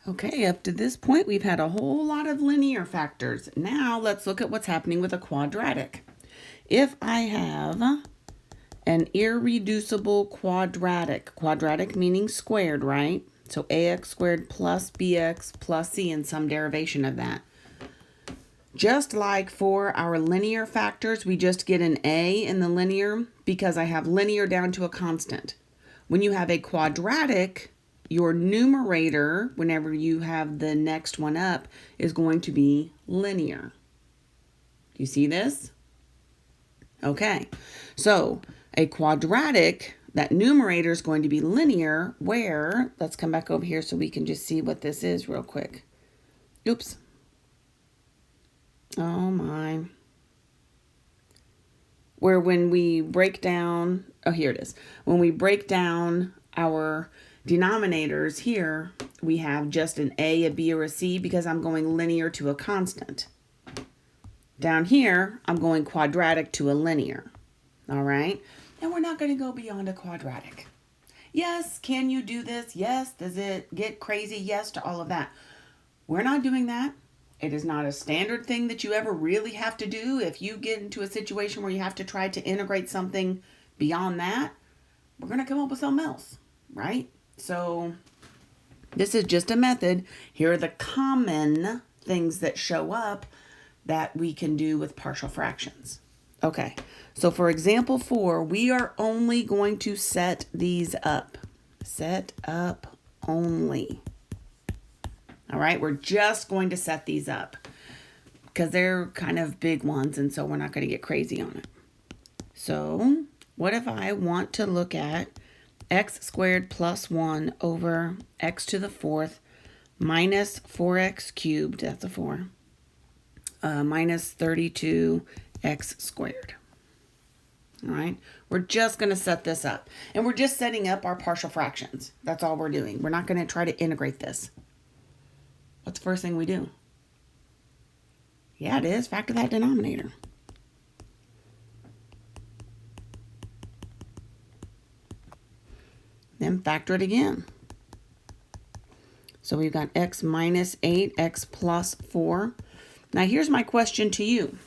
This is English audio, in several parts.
Okay, up to this point, we've had a whole lot of linear factors. Now let's look at what's happening with a quadratic. If I have an irreducible quadratic meaning squared, right? So ax squared plus bx plus c and some derivation of that. Just like for our linear factors, we just get an a in the linear because I have linear down to a constant. When you have a quadratic, your numerator, whenever you have the next one up, is going to be linear. Do you see this? Okay, so a quadratic, that numerator is going to be linear where, let's come back over here so we can just see what this is real quick. Oops. Oh my. Where when we break down, oh, here it is. When we break down our denominators here, we have just an a, b, or a c because I'm going linear to a constant. Down here, I'm going quadratic to a linear. All right? And we're not going to go beyond a quadratic. Yes, can you do this? Yes. Does it get crazy? Yes to all of that. We're not doing that. It is not a standard thing that you ever really have to do. If you get into a situation where you have to try to integrate something beyond that, we're going to come up with something else, right? So this is just a method. Here are the common things that show up that we can do with partial fractions. Okay, so for example 4, we are only going to set these up. Set up only. All right, we're just going to set these up because they're kind of big ones, and so we're not going to get crazy on it. So what if I want to look at x squared plus 1 over x to the 4th minus 4x cubed, that's a 4, minus 32x squared. All right, we're just going to set this up, and we're just setting up our partial fractions. That's all we're doing. We're not going to try to integrate this. What's the first thing we do? Yeah, it is. Factor that denominator. Then factor it again. So we've got x minus 8, x plus 4. Now here's my question to you.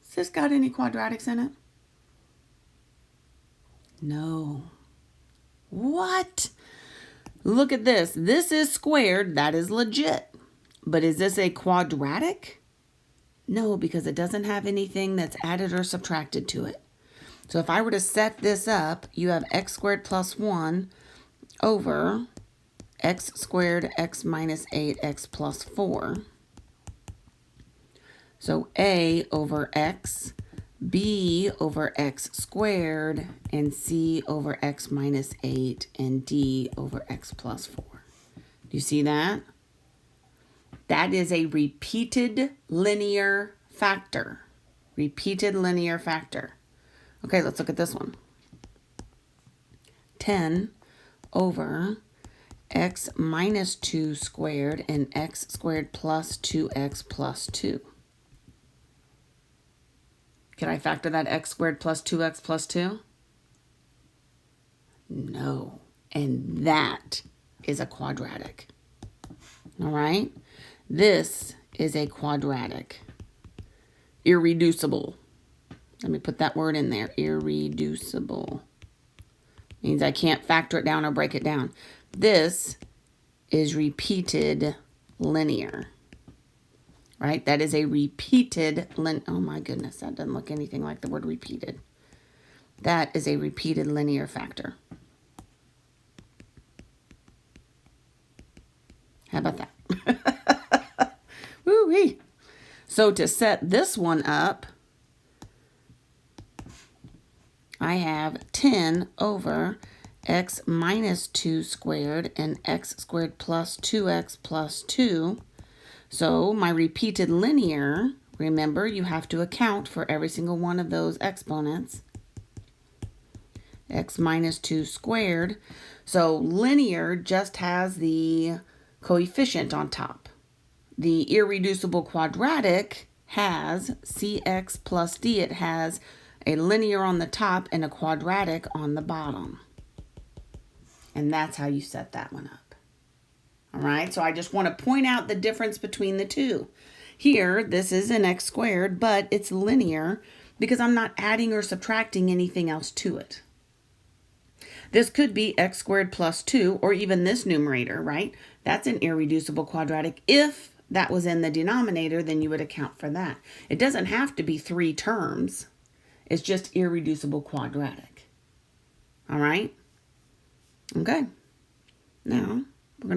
Has this got any quadratics in it? No. What? Look at this. This is squared. That is legit. But is this a quadratic? No, because it doesn't have anything that's added or subtracted to it. So if I were to set this up, you have x squared plus 1 over x squared x minus 8x plus 4. So a over x, b over x squared, and c over x minus 8, and d over x plus 4. Do you see that? That is a repeated linear factor. Repeated linear factor. Okay, let's look at this one. 10 over x minus 2 squared and x squared plus 2x plus 2. Can I factor that x squared plus 2x plus 2? No. And that is a quadratic. All right? This is a quadratic. Irreducible. Let me put that word in there. Irreducible. Means I can't factor it down or break it down. This is repeated linear. Right? That is a repeated, oh my goodness, that doesn't look anything like the word repeated. That is a repeated linear factor. How about that? Woo-wee. So to set this one up, I have 10 over x minus 2 squared and x squared plus 2x plus 2. So my repeated linear, remember, you have to account for every single one of those exponents. X minus 2 squared. So linear just has the coefficient on top. The irreducible quadratic has cx plus d. It has a linear on the top and a quadratic on the bottom. And that's how you set that one up. All right, so I just want to point out the difference between the two. Here, this is an x squared, but it's linear because I'm not adding or subtracting anything else to it. This could be x squared plus 2, or even this numerator, right? That's an irreducible quadratic. If that was in the denominator, then you would account for that. It doesn't have to be 3 terms. It's just irreducible quadratic. All right? Okay. Now,